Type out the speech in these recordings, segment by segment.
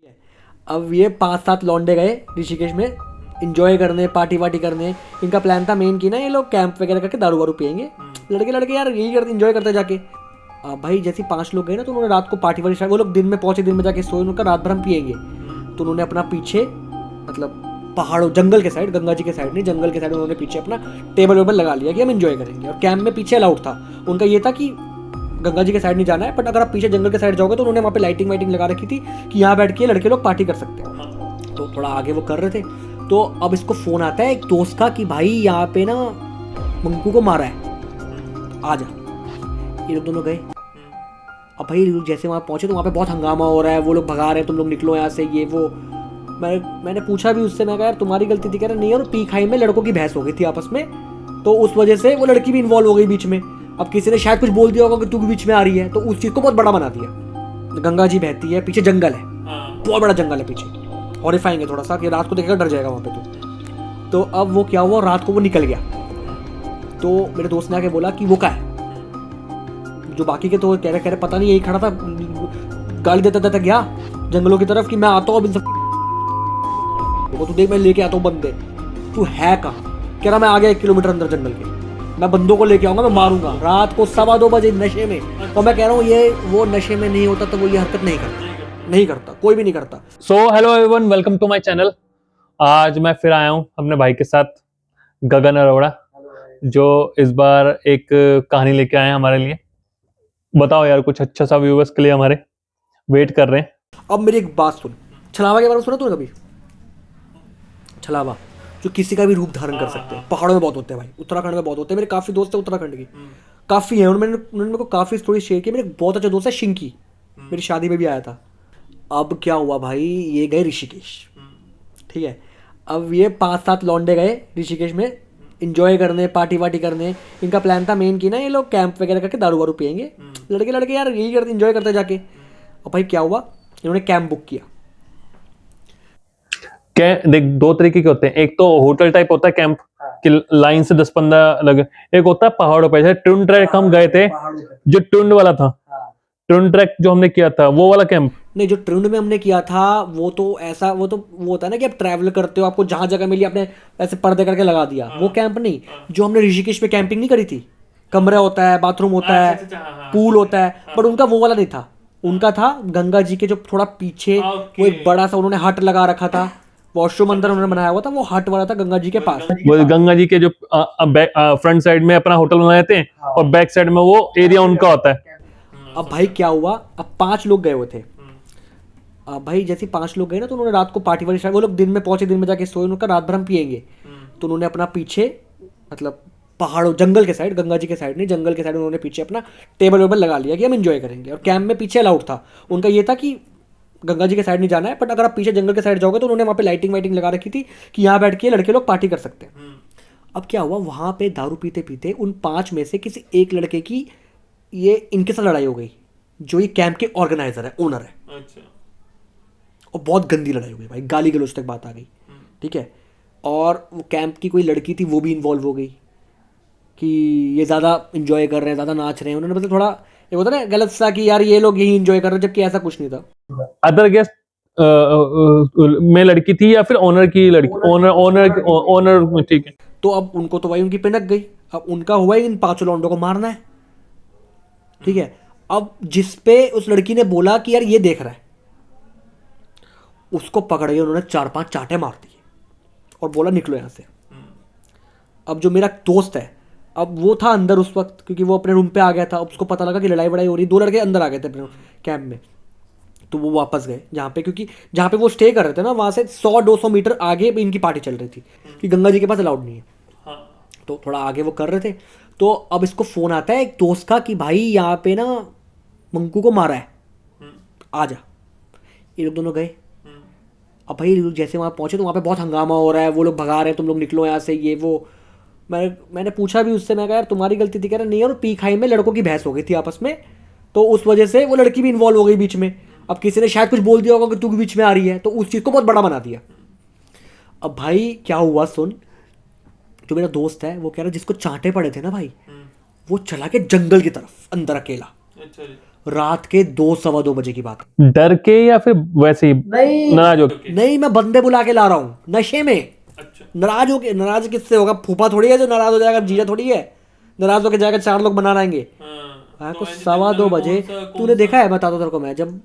अब ये 5-7 लौंडे गए ऋषिकेश में इंजॉय करने, पार्टी वार्टी करने। इनका प्लान था मेन कि ना ये लोग कैंप वगैरह करके दारू वारू पियेंगे। लड़के लड़के यार यही करते, इंजॉय करते जाके। अब भाई जैसे 5 लोग गए ना तो उन्होंने रात को पार्टी वार्टी स्टार्ट। वो लोग दिन में पहुंचे, दिन में जाके सोए, उनका रात भर हम पियेंगे। तो उन्होंने अपना पीछे मतलब पहाड़ों जंगल के साइड, गंगा जी के साइड नहीं, जंगल के साइड उन्होंने पीछे अपना टेबल वेबल लगा लिया कि हम इंजॉय करेंगे। और कैंप में पीछे अलाउड था। उनका ये था कि गंगा जी के साइड नहीं जाना है, बट अगर आप पीछे जंगल के साइड जाओगे तो उन्होंने वहाँ पे लाइटिंग वाइटिंग लगा रखी थी कि यहाँ बैठ के लड़के लोग पार्टी कर सकते हैं। तो थोड़ा आगे वो कर रहे थे। तो अब इसको फोन आता है एक दोस्त का कि भाई यहाँ पे ना मंकू को मारा है, आ जा। ये लोग दोनों गए। अब भाई जैसे वहाँ पहुंचे तो वहाँ पे बहुत हंगामा हो रहा है, वो लोग भगा रहे हैं, तुम लोग निकलो यहाँ से, ये वो। मैंने पूछा भी उससे, मैं कहा यार तुम्हारी गलती थी? कह रहा नहीं, और पी खाई में लड़कों की बहस हो गई थी आपस में, तो उस वजह से वो लड़की भी इन्वॉल्व हो गई बीच में। अब किसी ने शायद कुछ बोल दिया होगा कि तू भी बीच में आ रही है, तो उस चीज़ को बहुत बड़ा बना दिया। गंगा जी बहती है, पीछे जंगल है, बहुत बड़ा जंगल है पीछे, हॉरिफाइंग है थोड़ा सा कि रात को देखेगा डर जाएगा वहाँ पे। तो अब वो क्या हुआ, रात को वो निकल गया। तो मेरे दोस्त ने आके बोला कि वो क्या है। जो बाकी के तो कह रहे पता नहीं, यही खड़ा था, गाली देता देता गया जंगलों की तरफ कि मैं आता हूँ, तू देख मैं लेके आता हूँ बंदे। तू है कहाँ? कह रहा मैं आ गया 1 किलोमीटर अंदर जंगल के, मैं बंदों को लेके आऊंगा, मैं मारूंगा। रात को 2:15 बजे नशे में। और मैं कह रहा हूँ ये वो नशे में नहीं होता तो वो ये हरकत नहीं करता, कोई भी नहीं करता। So hello everyone, welcome to my channel. आज मैं फिर आया हूँ अपने भाई के साथ, गगन अरोड़ा, जो इस बार एक कहानी लेके आए हैं हमारे लिए। बताओ यार, कुछ अच्छा सा व्यूअर्स के लिए हमारे वेट कर रहे हैं। अब मेरी एक बात सुन, छलावा के बारे में सुना तूने कभी? छलावा जो किसी का भी रूप धारण कर सकते हैं, पहाड़ों में बहुत होते हैं भाई, उत्तराखंड में बहुत होते हैं। मेरे काफ़ी दोस्त हैं उत्तराखंड की, काफ़ी हैं। उन्होंने मेरे को काफ़ी स्टोरी शेयर की। मेरे एक बहुत अच्छा दोस्त है शिंकी, मेरी शादी में भी आया था। अब क्या हुआ भाई, ये गए ऋषिकेश, ठीक है। अब ये 5-7 लौंडे गए ऋषिकेश में इंजॉय करने, पार्टी वार्टी करने। इनका प्लान था मेन कि ना ये लोग कैंप वगैरह करके दारू वारू पियेंगे। लड़के लड़के यार यही करते, इंजॉय करते जाके। अब भाई क्या हुआ, इन्होंने कैंप बुक किया। देख, 2 तरीके के होते हैं। एक तो होटल टाइप होता है कैंप कि लाइन से 10-15 लगे। एक होता है पहाड़ों पे, जैसे ट्विन ट्रैक हम गए थे, जो ट्विन वाला था, ट्विन ट्रैक जो हमने किया था, वो वाला कैंप नहीं, जो ट्रिंड में हमने किया था वो तो ऐसा, वो होता है ना कि आप ट्रैवल करते हो, आपको जहाँ जगह मिली आपने ऐसे पर्दे करके लगा दिया। वो कैंप नहीं, जो हमने ऋषिकेश में कैंपिंग नहीं करी थी। कमरा होता है, बाथरूम होता है, पूल होता है, बट उनका वो वाला नहीं था। उनका था गंगा जी के जो थोड़ा पीछे वो एक बड़ा सा उन्होंने हट लगा रखा था, वॉशरूम अंदर उन्होंने बनाया हुआ था। वो हट वाला था गंगा जी के पास। वो गंगा जी के जो फ्रंट साइड में अपना होटल बनाए थे, और बैक साइड में वो एरिया उनका होता है। अब भाई क्या हुआ, अब 5 लोग गए हुए थे। अब भाई जैसे 5 लोग गए ना तो उन्होंने रात को पार्टी वार्टी स्टार्ट। वो लोग दिन में पहुंचे, दिन में जाके सोए, उनका रात भर हम पियेंगे। तो उन्होंने अपना पीछे मतलब पहाड़ों जंगल के साइड, गंगा जी के साइड नहीं, जंगल के साइड उन्होंने पीछे अपना टेबल वेबल लगा लिया कि हम इंजॉय करेंगे। और कैंप में पीछे अलाउड था। उनका ये था कि गंगा जी के साइड नहीं जाना है, बट अगर आप पीछे जंगल के साइड जाओगे तो उन्होंने वहाँ पे लाइटिंग वाइटिंग लगा रखी थी कि यहाँ बैठ के लड़के लोग पार्टी कर सकते हैं। अब क्या हुआ, वहाँ पे दारू पीते पीते उन 5 में से किसी एक लड़के की ये इनके साथ लड़ाई हो गई, जो ये कैंप के ऑर्गेनाइजर है, ओनर है। अच्छा। और बहुत गंदी लड़ाई हो गई भाई, गाली गलौज तक बात आ गई, ठीक है। और वो कैंप की कोई लड़की थी, वो भी इन्वॉल्व हो गई कि ये ज़्यादा इंजॉय कर रहे हैं, ज़्यादा नाच रहे हैं। उन्होंने मतलब थोड़ा ये होता ना गलत सा कि यार ये लोग यही इंजॉय कर रहे हैं, जबकि ऐसा कुछ नहीं था। अदर गेस्ट में लड़की थी या फिर ओनर की लड़की? ओनर ठीक है। तो अब उनको तो भाई उनकी पिनक गई। अब उनका हुआ ही इन 5 लौंडों को मारना है, ठीक है। अब जिस पे उस लड़की ने बोला कि यार ये देख रहा है, उसको पकड़ के उन्होंने 4-5 चांटे मार दिए और बोला निकलो यहाँ से। अब जो मेरा दोस्त है, अब वो था अंदर उस वक्त, क्योंकि वो अपने रूम पे आ गया था। अब उसको पता लगा कि लड़ाई वड़ाई हो रही, 2 लड़के अंदर आ गए थे अपने कैंप में। तो वो वापस गए जहाँ पे, क्योंकि जहाँ पे वो स्टे कर रहे थे ना, वहाँ से 100-200 मीटर आगे भी इनकी पार्टी चल रही थी कि गंगा जी के पास अलाउड नहीं है। तो थोड़ा आगे वो कर रहे थे। तो अब इसको फ़ोन आता है एक दोस्त का कि भाई यहाँ पे ना मंकू को मारा है, आ जा। ये लोग दोनों गए। अब भाई जैसे वहाँ पहुँचे तो वहाँ पे बहुत हंगामा हो रहा है, वो लोग भगा रहे हैं, तुम लोग निकलो यहाँ से, ये वो। मैंने पूछा भी उससे, मैं कहा यार तुम्हारी गलती थी? कह रहा नहीं, और पी खाई में लड़कों की बहस हो गई थी आपस में, तो उस वजह से वो लड़की भी इन्वॉल्व हो गई बीच में। अब किसी ने शायद कुछ बोल दिया होगा कि तू भी बीच में आ रही है, तो उस चीज़ को बहुत बड़ा बना दिया। अब भाई क्या हुआ सुन, जो मेरा दोस्त है वो कह रहा जिसको चांटे पड़े थे ना भाई, वो चला के जंगल की तरफ अंदर अकेला। रात के 2 सवा 2 बजे की बात। डर के या फिर वैसे ही नहीं नाराज हो के? नहीं, मैं बंदे बुला के ला रहा हूँ नशे में। अच्छा। नाराज हो के, नाराज किससे होगा? फूफा थोड़ी है जो नाराज हो जाएगा, जीजा थोड़ी है नाराज होके जाएगा 4 लोग बना लाएंगे। हाँ, को 2:15 तूने देखा है, बता दो तेरे को मैं, जब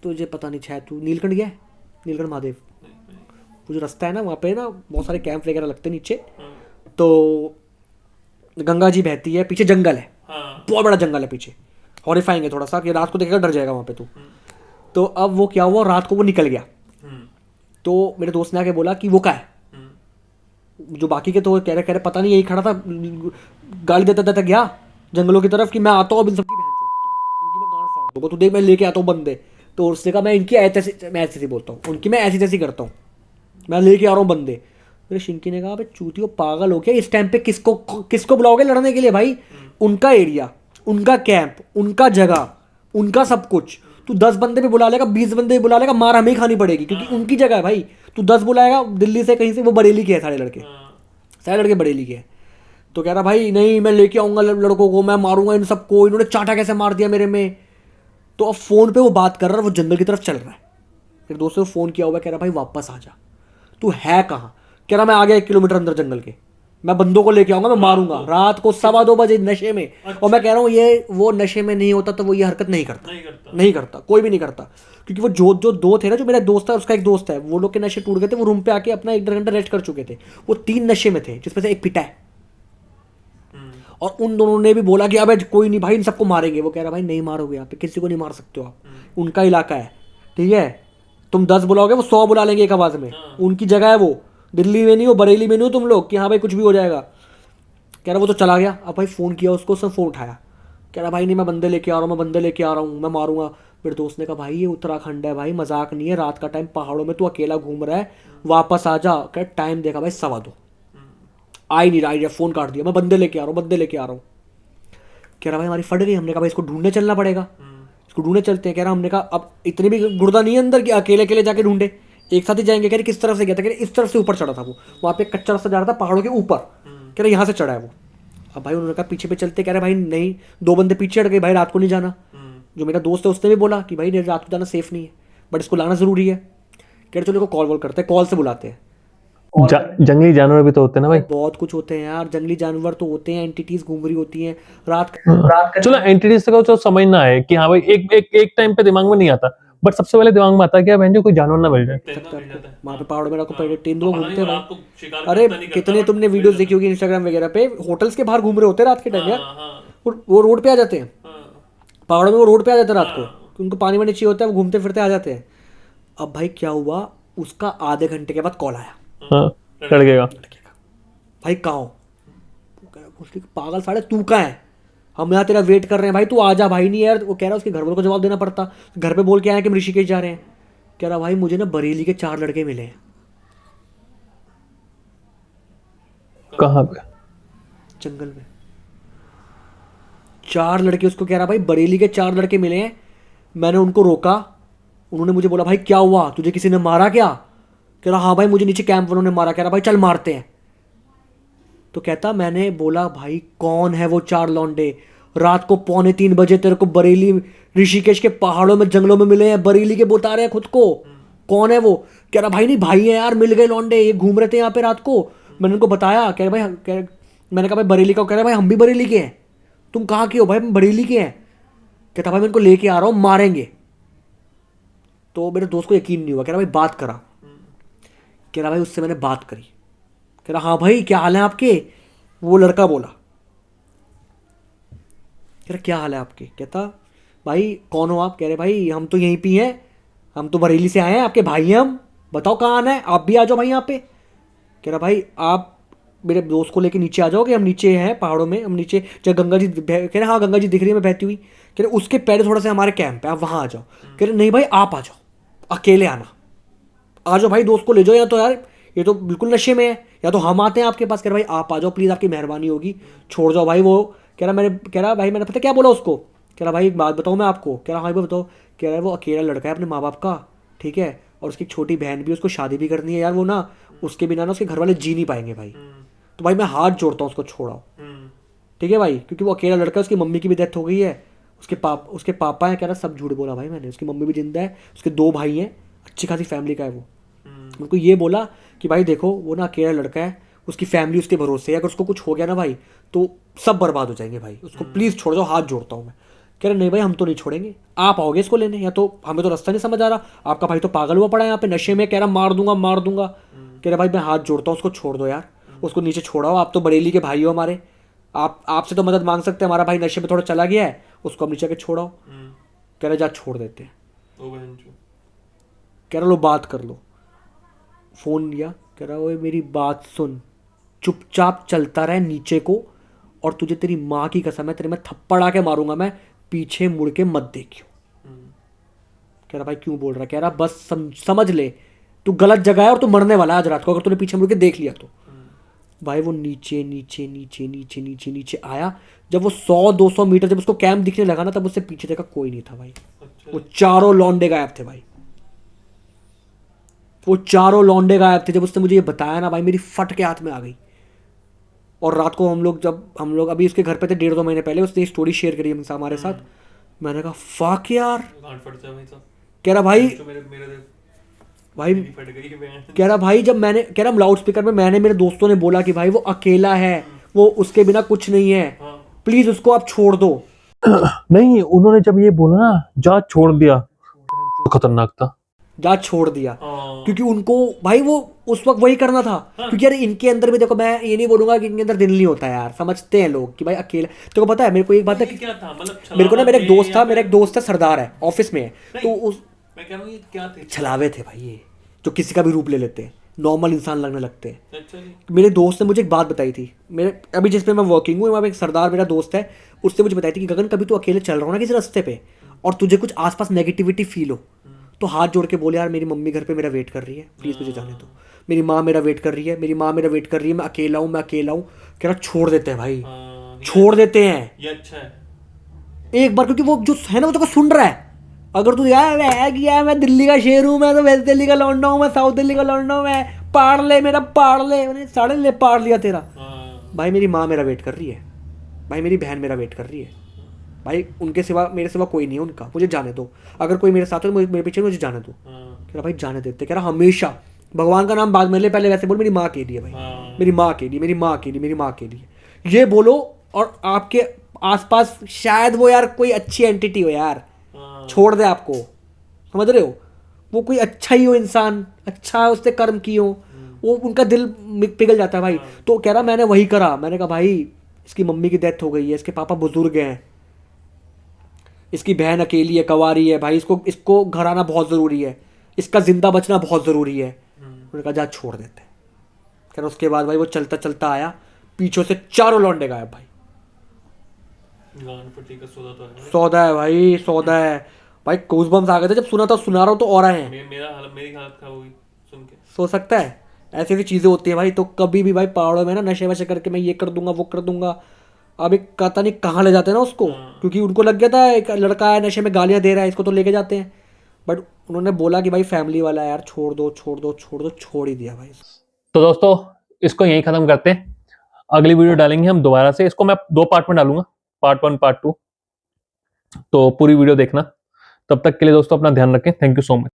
तुझे पता नहीं, शायद तू नीलकंठ गया है? नीलकंठ महादेव, वो जो रास्ता है ना, वहाँ पे ना बहुत सारे कैंप वगैरह लगते हैं नीचे। तो गंगा जी बहती है, पीछे जंगल है, बहुत बड़ा जंगल है पीछे, हॉरिफाइंग है थोड़ा सा, कि रात को देखेगा डर जाएगा वहाँ पे तू। तो अब वो क्या हुआ, रात को वो निकल गया। तो मेरे दोस्त ने आके बोला कि वो क्या है, जो बाकी के तो कह रहे पता नहीं, यही खड़ा था, गाली देता देता गया जंगलों की तरफ कि मैं आता हूँ, अब इन सबकी बहन चोद, इनकी मैं गांड फाड़ दूंगा, तू देख मैं लेके आता हूँ बंदे। तो उसने कहा मैं इनकी ऐसे, मैं ऐसे बोलता हूँ, उनकी मैं ऐसी तैसी करता हूँ, मैं लेके आ रहा हूँ बंदे। फिर शिंकी ने कहा, चूतियो पागल हो गया, इस टाइम पे किसको किसको बुलाओगे लड़ने के लिए भाई? उनका एरिया, उनका कैंप, उनका जगह, उनका सब कुछ। तू 10 बंदे भी बुला लेगा, 20 बंदे भी बुला लेगा, मार हमें ही खानी पड़ेगी, क्योंकि उनकी जगह है भाई। तू 10 बुलाएगा दिल्ली से कहीं से, वो बरेली के है सारे लड़के बरेली के हैं। तो कह रहा भाई नहीं, मैं लेके आऊंगा लड़कों को, मैं मारूंगा इन सबको, इन्होंने चाटा कैसे मार दिया मेरे में। तो अब फोन पे वो बात कर रहा है, वो जंगल की तरफ चल रहा है। फिर दोस्त ने फोन किया हुआ, कह रहा भाई वापस आ जा, तू है कहाँ? कह रहा मैं आ गया 1 किलोमीटर अंदर जंगल के, मैं बंदों को लेके आऊंगा, मैं मारूंगा। रात को 2:15 बजे नशे में। और मैं कह रहा हूँ ये वो नशे में नहीं होता तो वो ये हरकत नहीं करता, कोई भी नहीं करता। क्योंकि वो जो दो थे ना, जो मेरा दोस्त है उसका एक दोस्त है, वो लोग के नशे टूट गए थे, वो रूम पे आके अपना 1-1.5 घंटा रेस्ट कर चुके थे। वो 3 नशे में थे, जिसमें से एक पिटा है। और उन दोनों ने भी बोला कि अबे कोई नहीं भाई, इन सबको मारेंगे। वो कह रहा भाई नहीं मारोगे, यहाँ पे किसी को नहीं मार सकते हो आप, उनका इलाका है, ठीक है? तुम 10 बुलाओगे, वो 100 बुला लेंगे एक आवाज़ में, उनकी जगह है वो। दिल्ली में नहीं हो, बरेली में नहीं हो तुम लोग कि हाँ भाई कुछ भी हो जाएगा। कह रहा वो तो चला गया। अब भाई फ़ोन किया उसको, उसने फ़ोन उठाया, कह रहा भाई नहीं मैं बंदे लेके आ रहा हूँ, मैं मारूंगा। मेरे दोस्त ने कहा भाई ये उत्तराखंड है भाई, मजाक नहीं है, रात का टाइम पहाड़ों में तू अकेला घूम रहा है, वापस आ जा। कह टाइम देखा भाई 2:15, आ ही नहीं रहा, फ़ोन काट दिया, मैं बंदे लेके आ रहा हूँ। कह रहा भाई हमारी फट गई। हमने कहा भाई इसको ढूंढने चलना पड़ेगा, इसको ढूंढने चलते हैं। कह रहा हमने कहा अब इतनी भी गुर्दा नहीं है अंदर कि अकेले जाके ढूंढे, एक साथ ही जाएंगे। कह रहे किस तरफ से गया था? कह रहे इस तरफ से ऊपर चढ़ा था वो, वहाँ पे कच्चा रास्ता जा रहा था पहाड़ों के ऊपर। कह रहे यहाँ से चढ़ा है वो। अब भाई उन्होंने कहा पीछे पे चलते। कह रहे भाई नहीं, 2 बंदे पीछे हट गए भाई, रात को नहीं जाना। जो मेरा दोस्त है उसने भी बोला कि भाई रात को जाना सेफ नहीं है, बट इसको लाना ज़रूरी है। कह रहे चलो कॉल करते हैं, कॉल से बुलाते हैं। जंगली जानवर भी तो होते हैं ना भाई? बहुत कुछ होते हैं यार, जंगली जानवर तो होते हैं, एंटिटीज घूम रही होती हैं रात चलो एंटिटीज का तो समझना है कि हाँ भाई एक टाइम पे दिमाग में नहीं आता, बट सबसे पहले दिमाग में आता है कि बहन जो कोई जानवर ना मिल जाए। वहाँ पे पहाड़ों में रात को तेंदुआ घूमते हैं भाई। अरे कितने तुमने वीडियोस देखी होगी इंस्टाग्राम वगैरह पे, होटल्स के बाहर घूम रहे होते हैं रात के टाइम यार। वो रोड पे आ जाते हैं पहाड़ों में, वो रोड पे आ जाते हैं रात को, उनको पानी वानी चाहिए होता है, वो घूमते फिरते आ जाते हैं। अब भाई क्या हुआ, उसका आधे घंटे के बाद कॉल आया, लड़के का। भाई कहाँ हो? पागल साढ़े तू कहाँ है, हम यहाँ तेरा वेट कर रहे हैं भाई, तू आ जा भाई। नहीं यार, वो कह रहा है उसके घर वालों को जवाब देना पड़ता, घर पे बोल के आए कि हम ऋषिकेश जा रहे हैं। कह रहा भाई मुझे ना बरेली के 4 लड़के मिले हैं। कहाँ पे? जंगल में 4 लड़के, उसको कह रहा भाई बरेली के 4 लड़के मिले हैं। मैंने उनको रोका, उन्होंने मुझे बोला भाई क्या हुआ, तुझे किसी ने मारा क्या? कह रहा हाँ भाई मुझे नीचे कैंप वालों ने मारा। कह रहा भाई चल मारते हैं। तो कहता मैंने बोला भाई कौन है वो 4 लौंडे, रात को 2:45 बजे तेरे को बरेली ऋषिकेश के पहाड़ों में जंगलों में मिले हैं, बरेली के बता रहे हैं खुद को, कौन है वो? कह रहा भाई नहीं भाई है यार, मिल गए लौंडे, ये घूम रहे थे यहाँ पे रात को, मैंने उनको बताया। कह रहे भाई, मैंने कहा भाई बरेली का? कह रहे भाई हम भी बरेली के हैं। तुम कहाँ के हो? भाई हम बरेली के हैं। कहता भाई मैं इनको लेके आ रहा हूँ, मारेंगे। तो मेरे दोस्त को यकीन नहीं हुआ, कह रहा भाई बात करा। कह रहा भाई उससे मैंने बात करी। कह रहा हाँ भाई क्या हाल है आपके? वो लड़का बोला, कह रहा क्या हाल है आपके? कहता भाई कौन हो आप? कह रहे भाई हम तो यहीं पे हैं, हम तो बरेली से आए हैं, आपके भाई हैं हम, बताओ कहाँ आना है, आप भी आ जाओ भाई यहाँ पे। कह रहा भाई आप मेरे दोस्त को लेके नीचे आ जाओगे, हम नीचे हैं पहाड़ों में, हम नीचे जब गंगा जी कह रहे हाँ गंगा जी दिख रही है मैं बहती हुई। कह रहे उसके पहले थोड़ा सा हमारे कैंप है, आप वहाँ आ जाओ। कह रहे नहीं भाई आप आ जाओ, अकेले आना, आ जाओ भाई दोस्त को ले जाओ, या तो यार ये तो बिल्कुल नशे में है, या तो हम आते हैं आपके पास। कह रहा भाई आप आ जाओ प्लीज़, आपकी मेहरबानी होगी, छोड़ जाओ भाई। वो कह रहा भाई मैंने पता क्या बोला उसको? कह रहा भाई एक बात बताऊँ मैं आपको? कह रहा भाई बताओ। कह रहा है वो अकेला लड़का है अपने माँ बाप का, ठीक है, और उसकी एक छोटी बहन भी, उसको शादी भी करनी है यार, वो ना उसके बिना ना उसके घर वाले जी नहीं पाएंगे भाई। तो भाई मैं हाथ जोड़ता हूँ उसको छोड़ाओ, ठीक है भाई, क्योंकि वो अकेला लड़का है, उसकी मम्मी की भी डेथ हो गई है, उसके पापा हैं, कह रहा सब झूठ बोला भाई मैंने, उसकी मम्मी भी जिंदा है, उसके 2 भाई हैं, अच्छी खासी फैमिली का है वो। उनको ये बोला कि भाई देखो वो ना अकेला लड़का है, उसकी फैमिली उसके भरोसे है, अगर उसको कुछ हो गया ना भाई तो सब बर्बाद हो जाएंगे भाई, उसको प्लीज़ छोड़ दो, हाथ जोड़ता हूँ मैं। कह रहे नहीं भाई हम तो नहीं छोड़ेंगे, आप आओगे इसको लेने, या तो हमें तो रास्ता नहीं समझ आ रहा, आपका भाई तो पागल हुआ पड़ा है यहाँ पे नशे में, कह रहा मार दूंगा मार दूंगा। कह रहे भाई मैं हाथ जोड़ता हूँ, उसको छोड़ दो यार, उसको नीचे छोड़ाओ, आप तो बरेली के भाई हो हमारे, आप आपसे तो मदद मांग सकते हैं, हमारा भाई नशे में थोड़ा चला गया है, उसको हम नीचे के छोड़ाओ। कह रहे जा छोड़ देते हैं। कह रहा लो बात कर लो, फ़ोन लिया, कह रहा ओए मेरी बात सुन, चुपचाप चलता रहे नीचे को, और तुझे तेरी माँ की कसम है तेरे में थप्पड़ आके मारूंगा मैं, पीछे मुड़ के मत देखियो। कह रहा भाई क्यों बोल रहा है, कह रहा बस समझ ले तू गलत जगह है और तू मरने वाला है आज रात को, अगर तूने पीछे मुड़ के देख लिया तो। भाई वो नीचे नीचे नीचे नीचे नीचे नीचे आया, जब वो 100-200 मीटर जब उसको कैंप दिखने लगा ना, तब उससे पीछे देखा कोई नहीं था भाई। वो चारों लौंडे गायब थे भाई, वो चारों लौंडे गायब थे। जब उसने मुझे ये बताया ना भाई, मेरी फट के हाथ में आ गई। और रात को हम लोग अभी उसके घर पे थे 1.5-2 महीने पहले, उसने स्टोरी शेयर करी हमसे हमारे साथ। मैंने कहा फक यार, कह रहा भाई भाई कह रहा भाई जब मैंने, कह रहा लाउड स्पीकर में मैंने, मेरे दोस्तों ने बोला कि भाई वो अकेला है, वो उसके बिना कुछ नहीं है, प्लीज उसको आप छोड़ दो। नहीं, उन्होंने जब ये बोला ना जा छोड़ दिया, खतरनाक था, जा छोड़ दिया, क्योंकि उनको भाई वो उस वक्त वही करना था। क्योंकि यार इनके अंदर भी देखो, मैं ये नहीं बोलूंगा कि इनके अंदर दिल नहीं होता यार, समझते हैं लोग कि भाई अकेला। तो पता है मेरे को एक बात है, क्या था मतलब मेरे को ना मेरा एक दोस्त था सरदार है, ऑफिस में है, तो उस मैं कह रहा हूँ ये क्या थे? छलावे थे भाई ये, जो किसी का भी रूप ले लेते हैं, नॉर्मल इंसान लगने लगते हैं। अच्छा जी। मेरे दोस्त ने मुझे एक बात बताई थी, मेरे अभी जिस पे मैं वर्किंग हूँ वहाँ पे एक सरदार मेरा दोस्त है, उसने मुझे बताई थी कि गगन कभी तू अकेले चल रहा हो ना किसी रास्ते पे, और तुझे कुछ आसपास नेगेटिविटी फील हो, तो हाथ जोड़ के बोले यार मेरी मम्मी घर पे मेरा वेट कर रही है, प्लीज़ मुझे जाने दो, मेरी माँ मेरा वेट कर रही है, मेरी माँ मेरा वेट कर रही है, मैं अकेला हूँ। कह रहा छोड़ देते हैं भाई, छोड़ देते हैं ये अच्छा है। एक बार, क्योंकि वो जो है ना वो तो सुन रहा है। अगर तू यार मैं दिल्ली का शेर हूँ, मैं तो वेस्ट दिल्ली का लौंडा हूँ, मैं साउथ दिल्ली का लौंडा हूँ, मैं पाड़ ले मेरा, पाड़ ले, मैंने साढ़े ले पाड़ लिया तेरा। भाई मेरी माँ मेरा वेट कर रही है, भाई मेरी बहन मेरा वेट कर रही है, भाई उनके सिवा मेरे सिवा कोई नहीं है उनका, मुझे जाने दो, अगर कोई मेरे साथ है तो मेरे पीछे मुझे जाने दो। कह रहा भाई जाने देते, कह रहा हमेशा भगवान का नाम बाद में ले, पहले वैसे बोल मेरी माँ के लिए भाई, मेरी माँ के लिए, मेरी माँ के लिए, मेरी माँ के लिए ये बोलो। और आपके आसपास शायद वो यार कोई अच्छी एंटिटी हो यार, छोड़ दे आपको, समझ रहे हो, वो कोई अच्छा ही हो इंसान, अच्छा उसने कर्म किए हो, वो उनका दिल पिघल जाता है भाई। तो कह रहा मैंने वही करा, मैंने कहा भाई इसकी मम्मी की डेथ हो गई है, इसके पापा बुजुर्ग हैं, इसकी बहन अकेली है, कवारी है भाई, इसको घर आना बहुत ज़रूरी है, इसका जिंदा बचना बहुत ज़रूरी है। उन्होंने कहा जा छोड़ देते। कह रहा उसके बाद भाई वो चलता चलता आया, पीछे से चारों लौंडे गायब भाई। सौदा है भाई, सौदा है भाई, गूज़बम्स आ गए थे जब सुना था, सुना रहा हूँ तो और आए हैं। मेरी हालत खराब हो गई सुन के। सो सकता है ऐसी ऐसी चीज़ें होती है भाई। तो कभी भी भाई पहाड़ों में ना नशे वशे करके मैं ये कर दूंगा वो कर दूंगा, अब एक पता नहीं कहाँ ले जाते हैं ना उसको, क्योंकि उनको लग गया था एक लड़का है नशे में गालियाँ दे रहा है, इसको तो लेके जाते हैं। बट उन्होंने बोला कि भाई फैमिली वाला है यार, छोड़ दो छोड़ दो छोड़ दो, छोड़ ही दिया भाई। तो दोस्तों इसको यहीं खत्म करते हैं, अगली वीडियो डालेंगे हम दोबारा से, इसको मैं 2 पार्ट में डालूंगा, पार्ट 1 पार्ट 2, तो पूरी वीडियो देखना। तब तक के लिए दोस्तों अपना ध्यान रखें, थैंक यू सो मच।